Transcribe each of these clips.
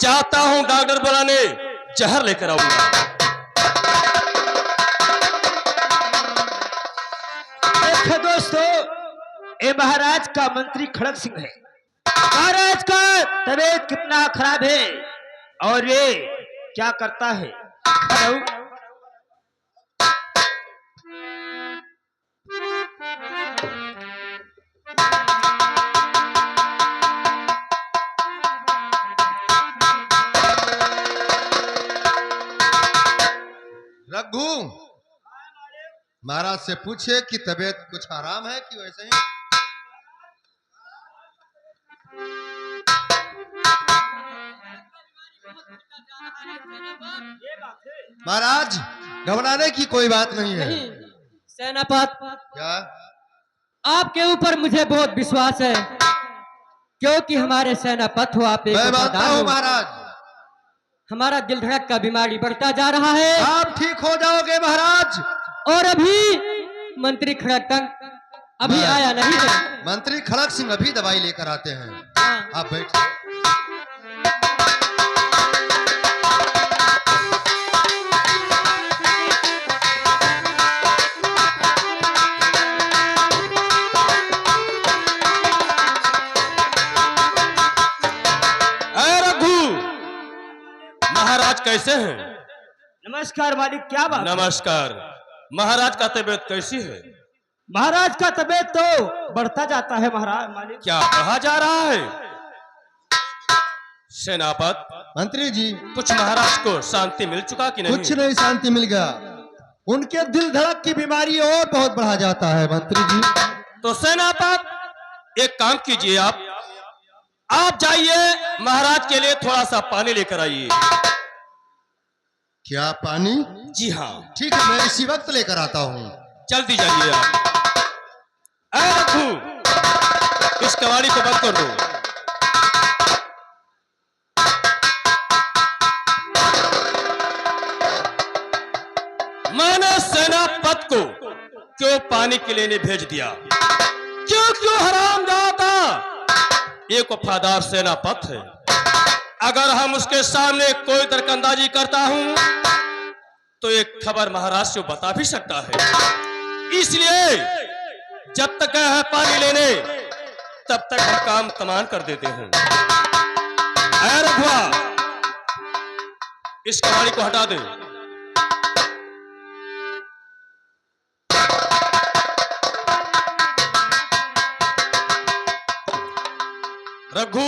जाता हूं डॉक्टर बुलाने, जहर लेकर आऊंगा। देखो दोस्तों, ये महाराज का मंत्री खड़ग सिंह है। महाराज का तबीयत कितना खराब है और ये क्या करता है। हेलो? रघु, महाराज से पूछे कि तबीयत कुछ आराम है कि वैसे ही। महाराज, घबराने की कोई बात नहीं है। नहीं सेनापति, क्या? आपके ऊपर मुझे बहुत विश्वास है, क्योंकि हमारे सेनापति हो आप। मैं मानता हूँ महाराज। हमारा दिल धड़क का बीमारी बढ़ता जा रहा है। आप ठीक हो जाओगे महाराज। और अभी मंत्री खड़ग अभी आया नहीं है। मंत्री खड़ग सिंह अभी दवाई लेकर आते हैं। हाँ। आप बैठिए। महाराज कैसे हैं? नमस्कार मालिक, क्या बात? नमस्कार। महाराज का तबीयत कैसी है? महाराज का तबीयत तो बढ़ता जाता है महाराज। मालिक क्या कहा जा रहा है? सेनापति, मंत्री जी, कुछ महाराज को शांति मिल चुका कि नहीं? कुछ नहीं, शांति मिल गया। उनके दिल धड़क की बीमारी और बहुत बढ़ा जाता है मंत्री जी। तो सेनापति, एक काम कीजिए, आप जाइए, महाराज के लिए थोड़ा सा पानी लेकर आइए। क्या पानी? जी हाँ। ठीक है, मैं इसी वक्त लेकर आता हूँ। जल्दी जाइए आप। रघु, इस कवाड़ी को बंद कर दो। मैंने सेनापति को क्यों पानी के लिए नहीं भेज दिया? क्यों हराम जाता? एक वफादार सेनापति है, अगर हम उसके सामने कोई दरकंदाजी करता हूं तो एक खबर महाराज से बता भी सकता है। इसलिए जब तक गए हैं पानी लेने, तब तक हम काम तमाम कर देते हैं। ऐ रघुआ, इस कहानी को हटा दे। रघु,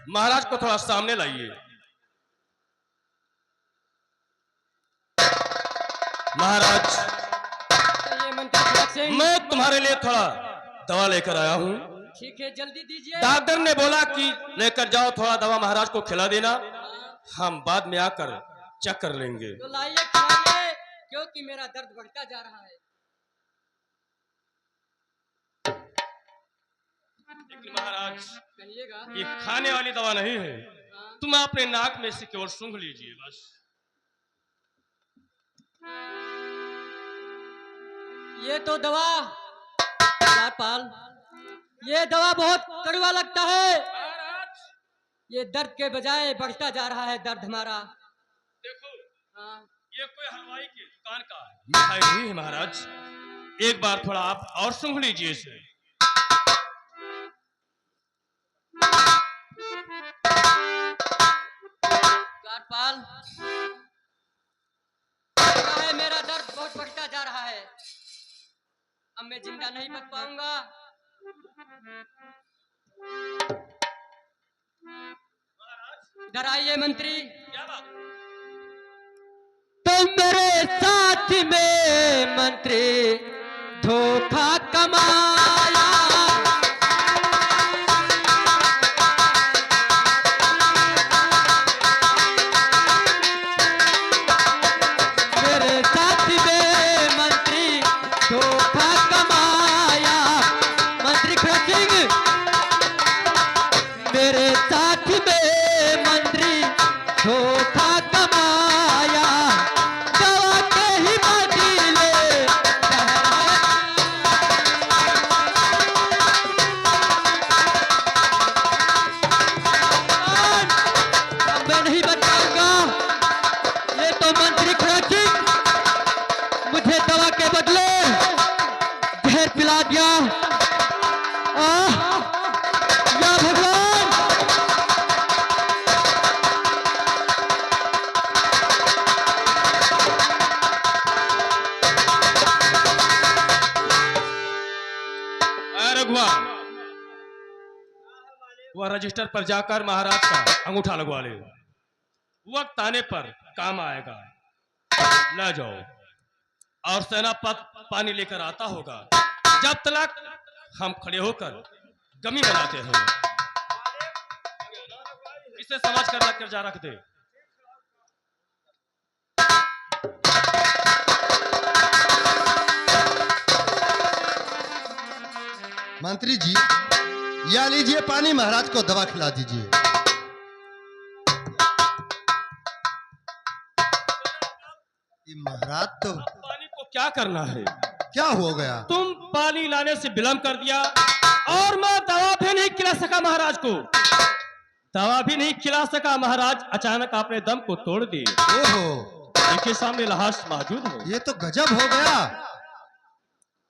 महाराज को थोड़ा सामने लाइए। महाराज, मैं तुम्हारे लिए थोड़ा दवा लेकर आया हूं। ठीक है, जल्दी दीजिए। डॉक्टर ने बोला कि लेकर जाओ, थोड़ा दवा महाराज को खिला देना, हम बाद में आकर चेक कर लेंगे। तो लाइए, खिलाइए, क्योंकि मेरा दर्द बढ़ता जा रहा है। लेकिन महाराज, कहिएगा, ये खाने वाली दवा नहीं है, तुम अपने नाक में से केवल सूंघ लीजिए बस। ये तो दवा पाल, ये दवा बहुत कड़वा लगता है। ये दर्द के बजाय बढ़ता जा रहा है दर्द हमारा। देखो, हाँ। ये कोई हलवाई की दुकान का मिठाई नहीं है महाराज। एक बार थोड़ा आप और सूंघ लीजिए इसे। पाल, मेरा दर्द बहुत बढ़ता जा रहा है, अब मैं जिंदा नहीं बच पाऊंगा। इधर आइए मंत्री। क्या बात? तुम मेरे साथ में मंत्री धोखा कमाया, मेरे साथ में मंत्री धोखा कमाया, दवा के ही बाटी वह रजिस्टर पर जाकर महाराज का अंगूठा लगवा ले। वक्त आने पर काम आएगा। ले जाओ। और सेनापति पानी लेकर आता होगा। जब तक हम खड़े होकर गमी बनाते हैं। इसे समझ कर रख कर जा रख दे। मंत्री जी, या लीजिए पानी, महाराज को दवा खिला दीजिए। ये महाराज तो पानी को क्या करना है? क्या हो गया? तुम पानी लाने से विलंब कर दिया और मैं दवा भी नहीं खिला सका महाराज को। दवा भी नहीं खिला सका महाराज अचानक अपने दम को तोड़ दी। ओहो, इनके सामने लाश मौजूद है। ये तो गजब हो गया।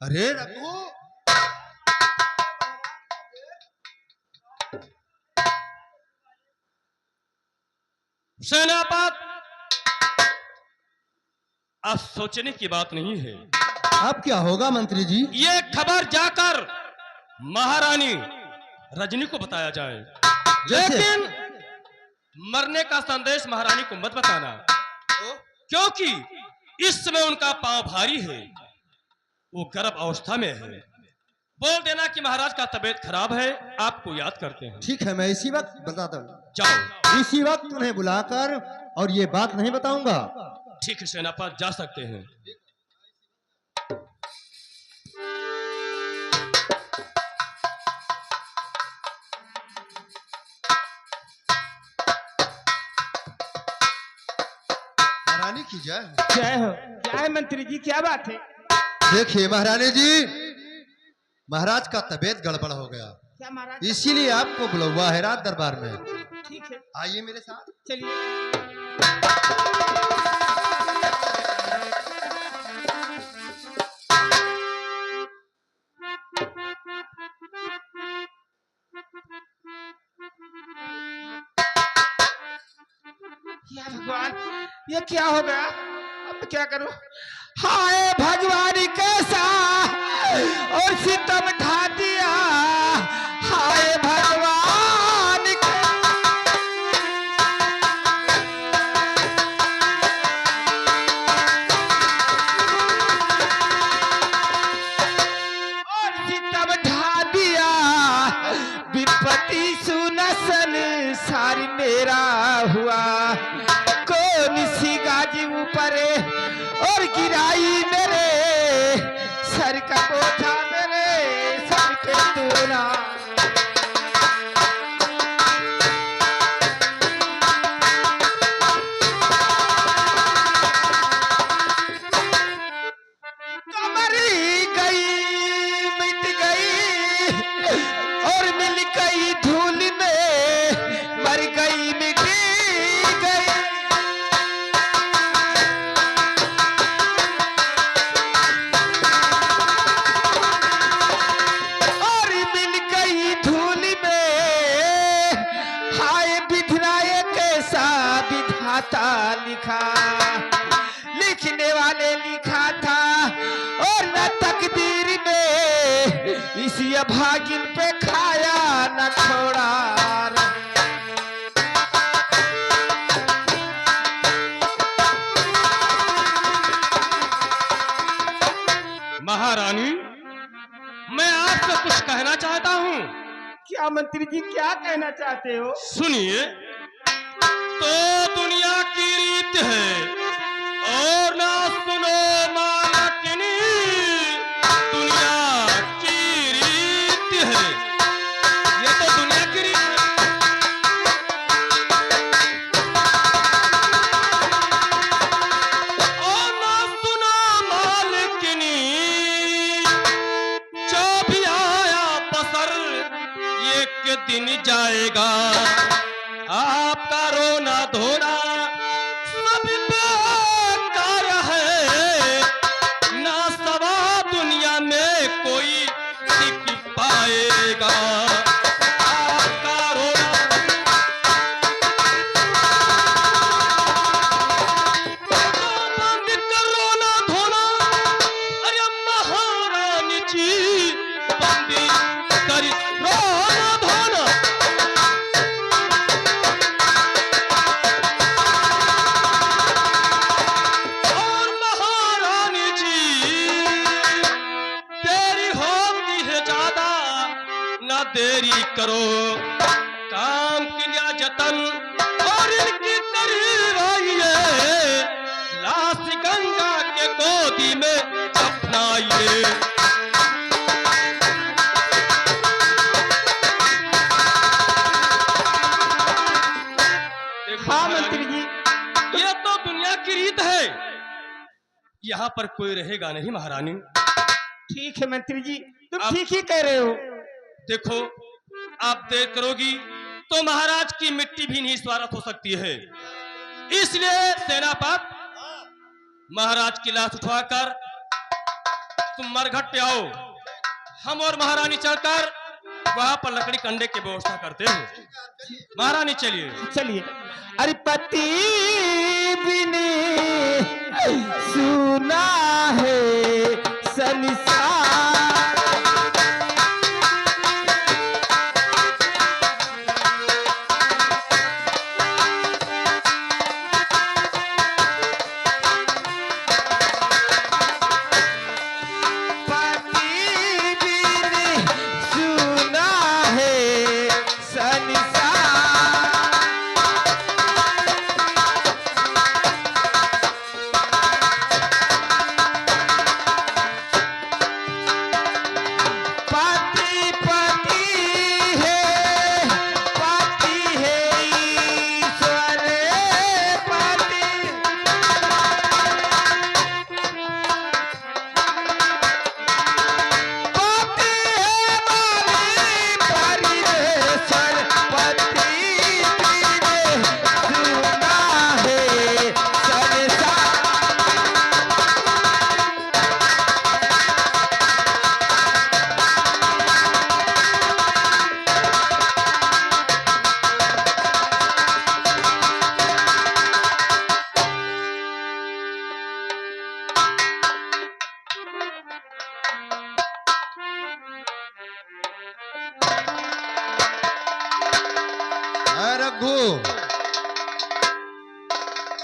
अरे रघु, सेनापति, अब सोचने की बात नहीं है। अब क्या होगा मंत्री जी? ये खबर जाकर महारानी रजनी को बताया जाए। जैसे? लेकिन मरने का संदेश महारानी को मत बताना, क्योंकि इस समय उनका पांव भारी है। वो गर्भ अवस्था में है। बोल देना कि महाराज का तबीयत खराब है, आपको याद करते हैं। ठीक है, मैं इसी वक्त बताता हूँ। जाओ। इसी वक्त उन्हें बुलाकर और ये बात नहीं बताऊंगा। ठीक है सेनापति, जा सकते हैं। महारानी की जय। जय हो। क्या है मंत्री जी, क्या बात है? देखिए महारानी जी, महाराज का तबीयत गड़बड़ हो गया, क्या महाराज? इसीलिए आपको बुलवा है रात दरबार में। ठीक है, आइए मेरे साथ। चलिए। या भगवान, ये क्या हो गया? अब क्या करूं? हाय भगवान कैसा और सितम ढा दिया। हाय भगवान और सितम ढा दिया। विपत्ति सुनसन सारी मेरा हुआ। कौन सी गाजी ऊपर और गिराई मेरे सर का बोझा मेरे सर पे तूना। कमरी गई मिट गई और मिल गई धूल में, मर गई मिट गई। और मिल गई धूल में। हाय विधनाए कैसा विधाता लिखा। लिखने वाले लिखा था और न तकदीर में इसी अभागिन पे खाया न छोड़ा। महारानी, मैं आपसे कुछ कहना चाहता हूँ। क्या मंत्री जी, क्या कहना चाहते हो? सुनिए। तो दुनिया की रीत है और ना सुनो मालकिनी, दुनिया की रीत है। ये तो दुनिया की रीत है। और ना सुनो मालकिनी, जो भी आया पसर एक दिन जाएगा। आपका रोना धोना सब बेकार है। ना सवा दुनिया में कोई टिक पाएगा। आपका रोना बंद कर, रोना धोना। अरे महारानी जी, बंद कर रोना धोना। करो काम क्रिया जतन और इनकी करीब आइए, लाश गंगा के गोदी में दफनाइए। हाँ मंत्री जी। ये तो दुनिया की रीत है, यहाँ पर कोई रहेगा नहीं महारानी। ठीक है मंत्री जी, तुम अब- ठीक ही कह रहे हो। देखो आप देर करोगी तो महाराज की मिट्टी भी नहीं स्वागत हो सकती है, इसलिए सेनापत महाराज की लाश उठवाकर तुम मरघट पे आओ, हम और महारानी चलकर वहां पर लकड़ी कंडे की व्यवस्था करते हैं। महारानी चलिए। चलिए। अरे पति बिने सुना है संसार,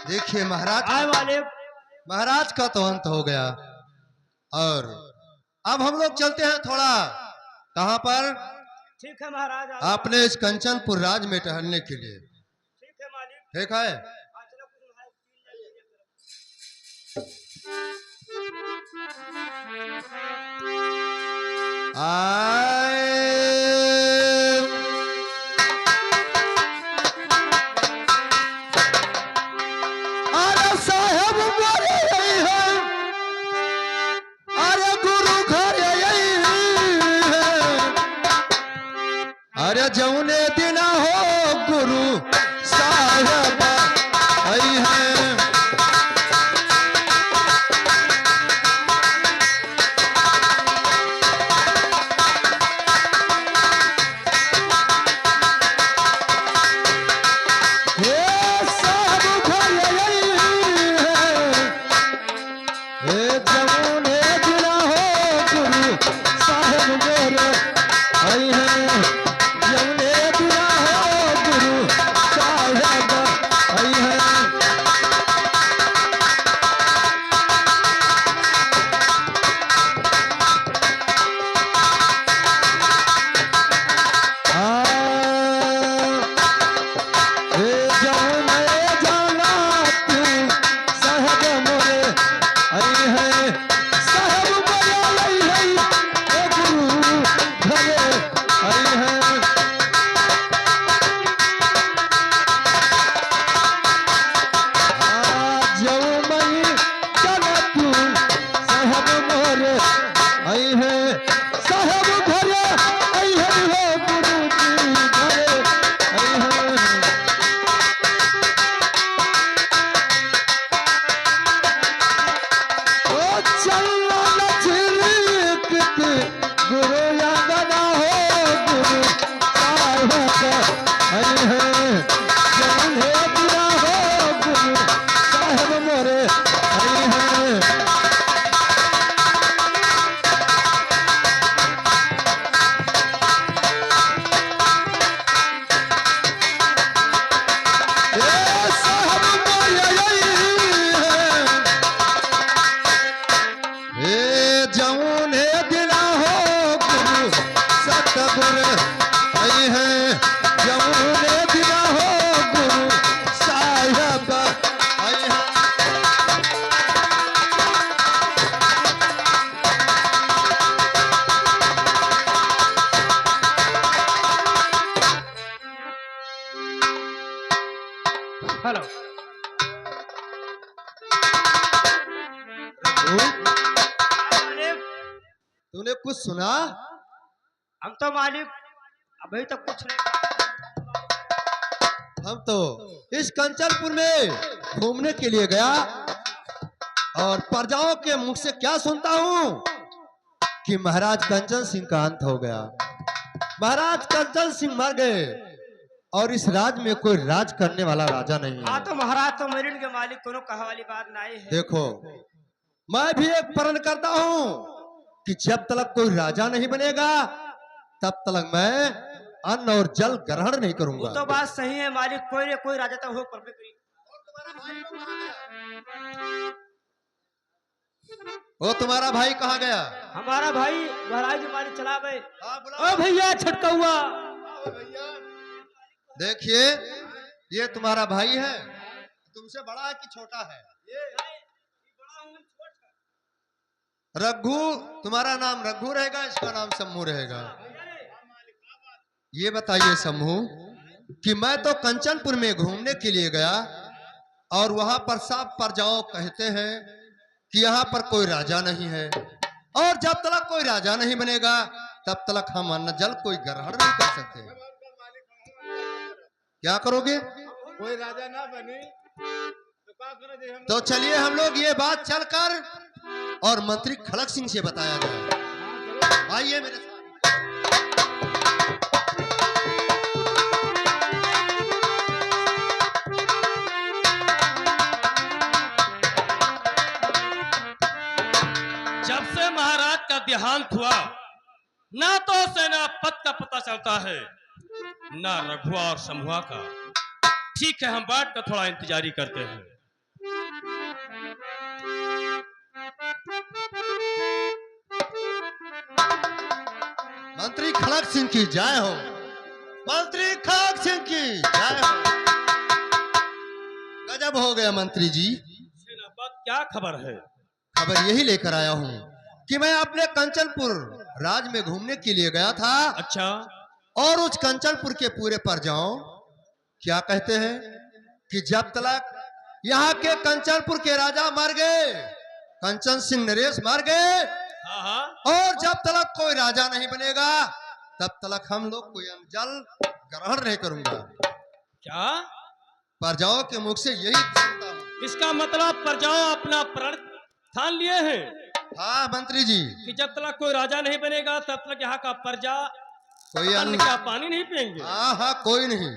देखिए महाराज, आए वाले महाराज का तो अंत हो गया और अब हम लोग चलते हैं थोड़ा कहां पर, ठीक है महाराज। आपने इस कंचनपुर राज में टहलने के लिए। ठीक है मालिक। ठीक है। अरे साहब मोरे यही है, अरे गुरु घर यही है, अरे जौने दिन हो गुरु साहब आई है। हेलो। तूने कुछ सुना? हम तो मालिक अभी तक कुछ नहीं। हम तो इस कंचनपुर में घूमने के लिए गया और प्रजाओं के मुख से क्या सुनता हूँ कि महाराज कंचन सिंह का अंत हो गया। महाराज कंचन सिंह मर गए और इस राज में कोई राज करने वाला राजा नहीं हाँ है। तो महाराज तो मेरिन के मालिक कोनो कहा वाली बात नहीं है। देखो, मैं भी एक प्रण करता हूँ कि जब तक कोई राजा नहीं बनेगा तब तक मैं अन्न और जल ग्रहण नहीं वो करूंगा। तो बात सही है मालिक, कोई न कोई राजा तो हो करबे करी। वो तुम्हारा भाई कहाँ गया? हमारा भाई महाराज मालिक चला गए। हाँ, ओ भैया छटका हुआ। देखिए, ये तुम्हारा भाई है, तुमसे बड़ा है कि छोटा है? रघु, तुम्हारा नाम रघु रहेगा, इसका नाम शम्भू रहेगा। ये बताइए शम्भू कि मैं तो कंचनपुर में घूमने के लिए गया और वहां पर सब प्रजाओं कहते हैं कि यहाँ पर कोई राजा नहीं है और जब तक कोई राजा नहीं बनेगा तब तक हम अन्न जल कोई ग्रहण नहीं कर सकते। क्या करोगे? कोई राजा ना बने तो क्या करोगे? हम तो चलिए हम लोग ये बात चलकर और मंत्री खड़क सिंह से बताया जाए। आइए मेरे साथ। जब से महाराज का देहांत हुआ ना तो सेनापति का पता चलता है ना रघुआ और शंभुआ का। ठीक है, हम बैठ कर थोड़ा इंतजारी करते हैं। मंत्री खड़क सिंह की जय हो। मंत्री खड़क सिंह की जय हो। गजब हो गया मंत्री जी। सेनापति, क्या खबर है? खबर यही लेकर आया हूँ कि मैं अपने कंचनपुर राज में घूमने के लिए गया था। अच्छा, और उस कंचनपुर के पूरे प्रजाओं क्या कहते हैं कि जब तक यहाँ के कंचनपुर के राजा मर गए, कंचन सिंह नरेश मर गए, हाँ हाँ, और जब तक कोई राजा नहीं बनेगा तब तक हम लोग कोई अन्न जल ग्रहण नहीं करूंगा। क्या प्रजाओं के मुख से यही सुनता हूं। इसका मतलब प्रजाओं अपना प्रण ठान लिए हैं हाँ मंत्री जी, कि जब तक कोई राजा नहीं बनेगा तब तक यहाँ का प्रजा कोई अन्न अन्न, का पानी नहीं पिएंगे। हाँ हाँ कोई नहीं।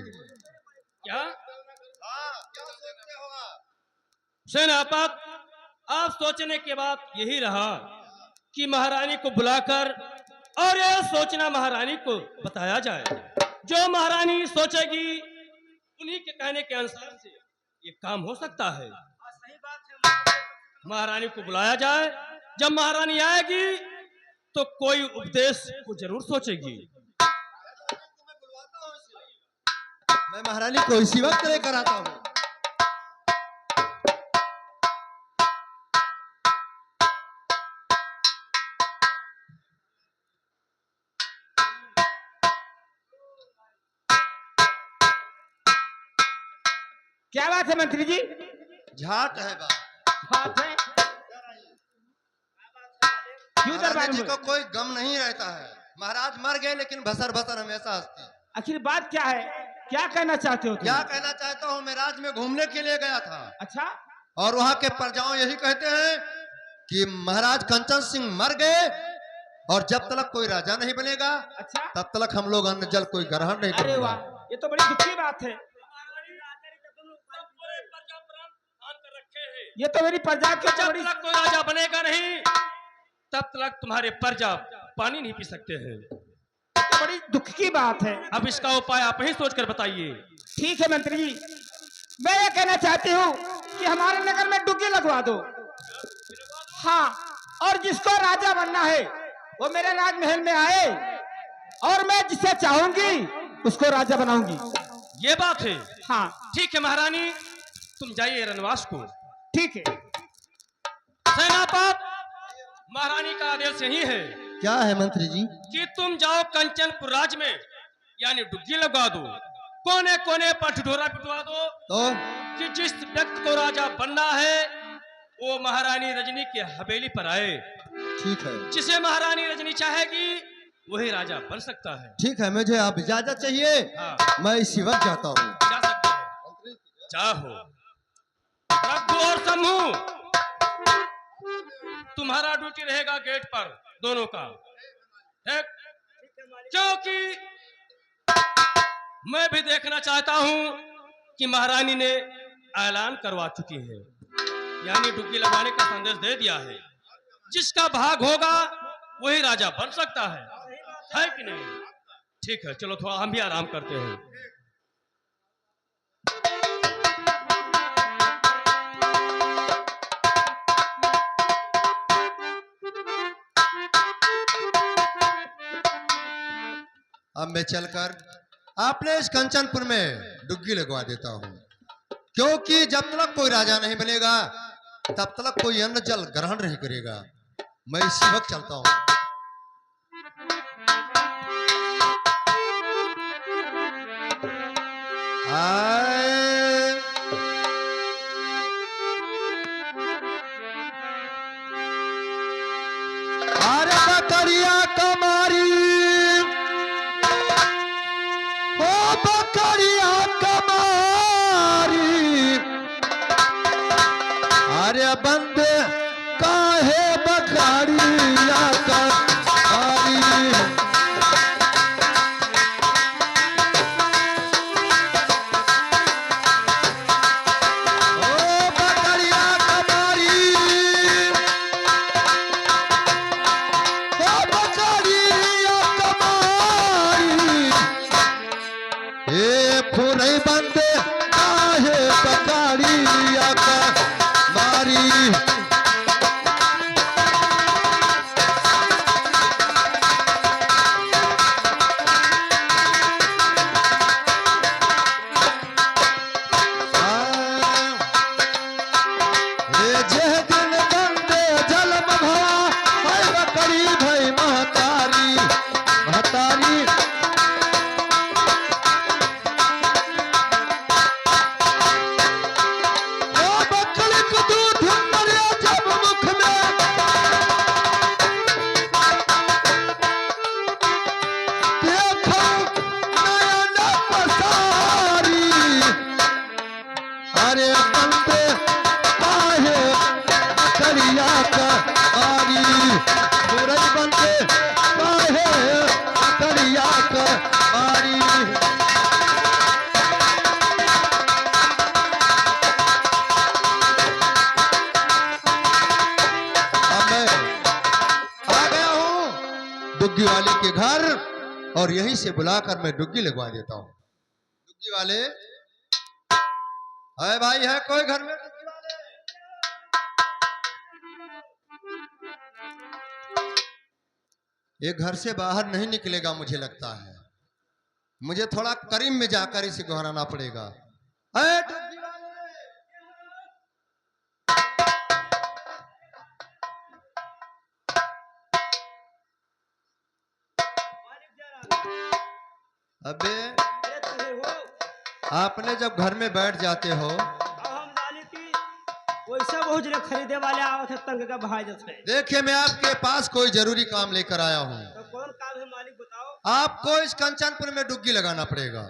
क्या हाँ, क्या सोचते हो आप? सेनापति, आप सोचने के बाद यही रहा कि महारानी को बुलाकर और यह सोचना महारानी को बताया जाए। जो महारानी सोचेगी उन्हीं के कहने के अनुसार से ये काम हो सकता है। सही बात है। महारानी को बुलाया जाए। जब महारानी आएगी तो कोई उपदेश को जरूर सोचेगी। मैं महारानी को इसी वक्त लेकर आता हूँ। क्या बात है मंत्री जी? झाट है बात। बात है क्यों दरबार महारानी जी में? को कोई गम नहीं रहता है। महाराज मर गए लेकिन भसर भसर हमेशा हंसती है। आखिर बात क्या है? क्या कहना चाहते हो तुम? क्या कहना चाहता हूँ, मैं राज में घूमने के लिए गया था अच्छा, और वहाँ के प्रजाओं यही कहते हैं कि महाराज कंचन सिंह मर गए और जब तक कोई राजा नहीं बनेगा अच्छा। तब तक हम लोग अन्न जल कोई ग्रहण नहीं अरे करेंगे। वाह, ये तो बड़ी दुखी बात है। ये तो मेरी प्रजा की जब बड़ी तक कोई राजा बनेगा नहीं तब तक तुम्हारे प्रजा पानी नहीं पी सकते हैं। तो बड़ी दुख की बात है। अब इसका उपाय आप ही सोचकर बताइए। ठीक है मंत्री जी, मैं ये कहना चाहती हूँ कि हमारे नगर में डुग्गी लगवा दो। हाँ, और जिसको राजा बनना है वो मेरे राजमहल में आए और मैं जिसे चाहूंगी उसको राजा बनाऊंगी। ये बात है। हाँ ठीक है महारानी, तुम जाइए रनवास को। ठीक है। सेनापति, महारानी का आदेश यही है क्या है मंत्री जी? कि तुम जाओ कंचनपुर राज में यानी डुग्गी लगा दो कोने कोने पर ढिढोरा पिटवा दो तो कि जिस व्यक्ति को राजा बनना है वो महारानी रजनी की हवेली पर आए। ठीक है, जिसे महारानी रजनी चाहेगी वही राजा बन सकता है। ठीक है, मुझे आप इजाजत चाहिए। हाँ, मैं इसी वक्त जाता हूँ। जा सकते हैं, चाहो। रघु और समूह, तुम्हारा ड्यूटी रहेगा गेट पर दोनों का, ठीक? क्योंकि मैं भी देखना चाहता हूं कि महारानी ने ऐलान करवा चुकी है, यानी डुबकी लगाने का संदेश दे दिया है। जिसका भाग होगा वही राजा बन सकता है कि नहीं? ठीक है, चलो थोड़ा हम भी आराम करते हैं। अब मैं चलकर आपने इस कंचनपुर में डुग्गी लगवा देता हूँ, क्योंकि जब तक कोई राजा नहीं बनेगा तब तक कोई अन्न जल ग्रहण नहीं करेगा। मैं इसी वक्त चलता हूँ। अरे बकरिया कमारी, ओ बकरिया कमारी, अरे बंद काहे बकरिया कमारी। फुरई बंद काहे बकरिया कमारी। अरे बंदे काहे बकरिया कमारी, फुरई बंदे काहे बकरिया कमारी। अब मैं आ गया हूँ डुग्गी वाले के घर, और यहीं से बुलाकर मैं डुग्गी लगवा देता हूँ। डुग्गी वाले है भाई, है कोई घर में डुग्गी वाले? ये घर से बाहर नहीं निकलेगा मुझे लगता है। मुझे थोड़ा करीब में जाकर इसे दोहराना पड़ेगा। है डुग्गी वाले? अबे आपने जब घर में बैठ जाते हो, हम लाली की वैसा बहुत जने खरीदे वाले आवत है, तंग का भाई जैसे। देखिए मैं आपके पास कोई जरूरी काम लेकर आया हूँ। तो कौन काम है मालिक बताओ? आपको इस कंचनपुर में डुग्गी लगाना पड़ेगा।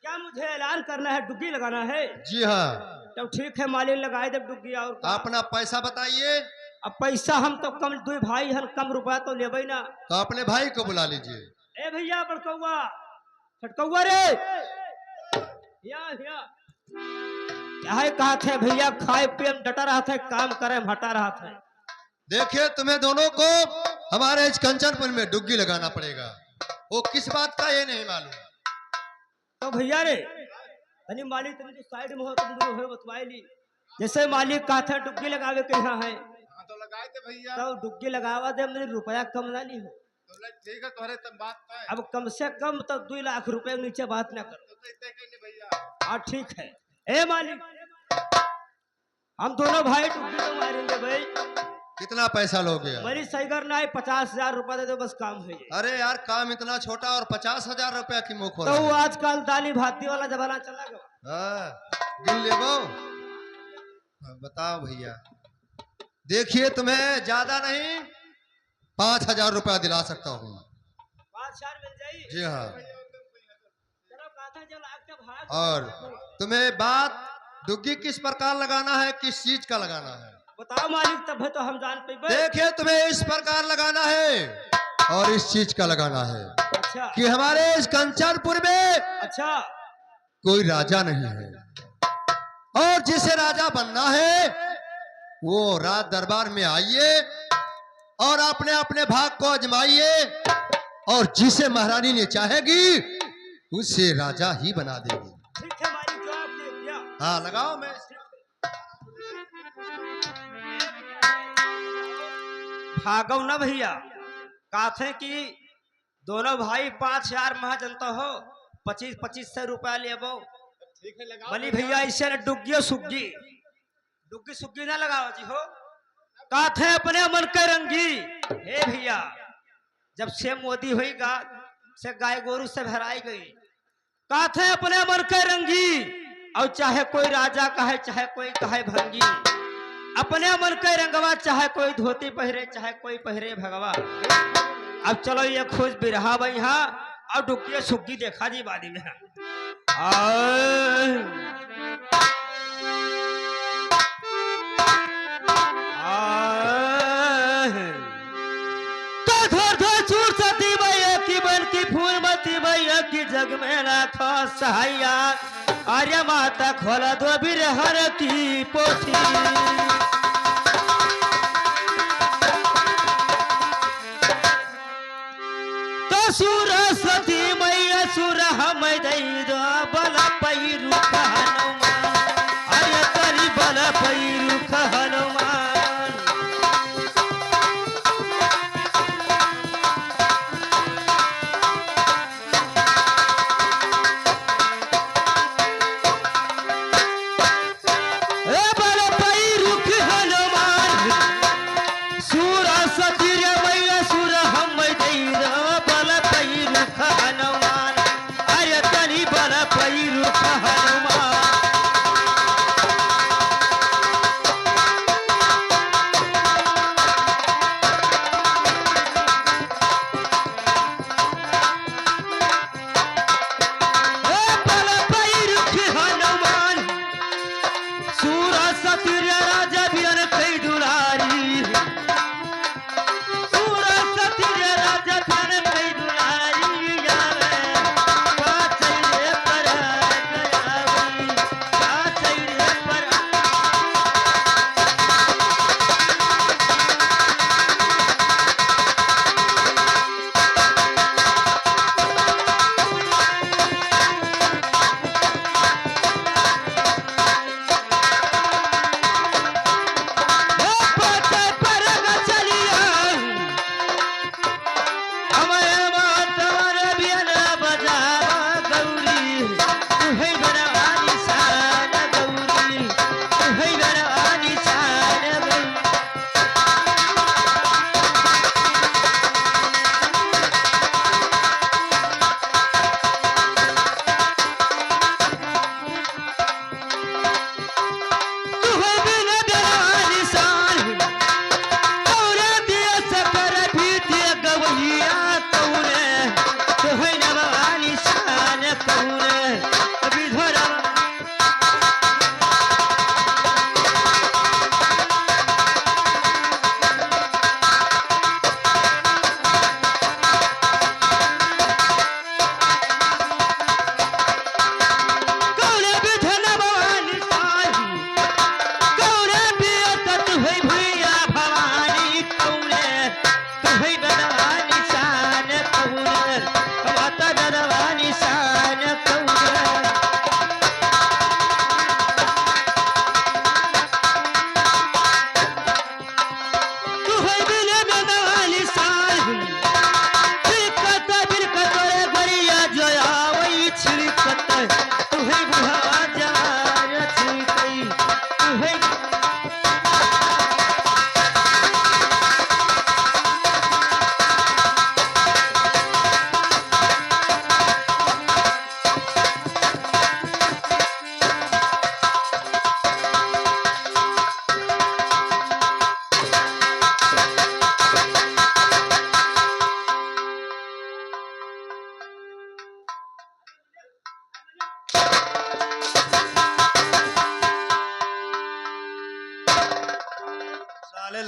क्या मुझे ऐलान करना है, डुग्गी लगाना है? जी हाँ। तब ठीक है मालिक, लगाए दे डुग्गी। और का? अपना पैसा बताइए। अब पैसा हम तो कम, दो भाई हम कम रुपया तो लेबे ना। तो अपने भाई को बुला लीजिए। ए भैया बड़कौआ, छटकौआ रे, यहाँ कहा थे भैया, खाए पिए डटा रहा था, काम करे हटा रहा था। देखिए तुम्हें दोनों को हमारे इस कंचनपुर में डुग्गी लगाना पड़ेगा। वो किस बात का ये नहीं मालूम। तो भैया रे तनी मालिक, तुम जो साइड में हो तुम दोनों हो बतवाई ली। जैसे मालिक कहा था डुग्गी लगावे के यहाँ है, तो लगाए थे भैया। तो डुग्गी लगावा दे, मेरे रुपया कम ना ली हो। ठीक है, तुम्हारे तब बात है। अब कम से कम तो 2 लाख रुपए के नीचे बात ना कर। भैया हाँ ठीक है। ए मालिक, हम दोनों भाई डुग्गी तो मारेंगे भाई। कितना पैसा लोगे यार? मेरी सही करना है, 50,000 रुपया दे दो, बस काम है ये। अरे यार काम इतना छोटा और 50,000 रुपया की मुंह खोल तो रहे वो हैं। आजकल दाली भाती वाला जमाना चला गया। हाँ, गिन लेबो। हाँ, बताओ भैया, देखिए तुम्हें ज्यादा नहीं 5,000 रुपया दिला सकता हूँ। 5,000 मिल जाई। जी हाँ। चलो काथा चल आग का भाग। और तुम्हें बात दुग्गी किस प्रकार लगाना है, किस चीज का लगाना है? बताओ मालिक, तब है तो हम जान पे। देखिए तुम्हें इस प्रकार लगाना है और इस चीज का लगाना है अच्छा कि हमारे इस कंचनपुर में अच्छा। कोई राजा नहीं है, और जिसे राजा बनना है वो राज दरबार में आइए और अपने अपने भाग को आजमाइए, और जिसे महारानी ने चाहेगी उसे राजा ही बना देगी। ठीक है मालिक, जो आपने दिया। हाँ लगाओ। मैं भागव ना भैया, काथे की दोनों भाई 5,000 महाजनता हो, 25-25 रुपया लेबो। ठीक है लगाओ। बली भैया ऐसे न डुग्गी सुग्गी, डुग्गी सुग्गी ना लगाओ जी हो। काथे अपने मन के रंगी। हे भैया, जब से मोदी हुई गा से गाय गोरू से भराई गई, काथे अपने मन के रंगी, और चाहे कोई राजा कहे चाहे कोई कहे भंगी, अपने मन के रंगवा, चाहे कोई धोती पहरे चाहे कोई पहरे भगवा। अब चलो ये खुश बिरहा भाई, यहाँ और डुक्की सुग्गी देखा जी बादी में। की जग में ना था सहाया, आर्य माता खोला दो बिरहर की पोथी। तो सुर सती मैया सुर हम दई दो बल पैरू हनुमान, अरे करी बल पैरू हनुमान। सुर सती रे मैया सुर हम दई दो बल पैरू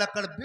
लकड़ बिक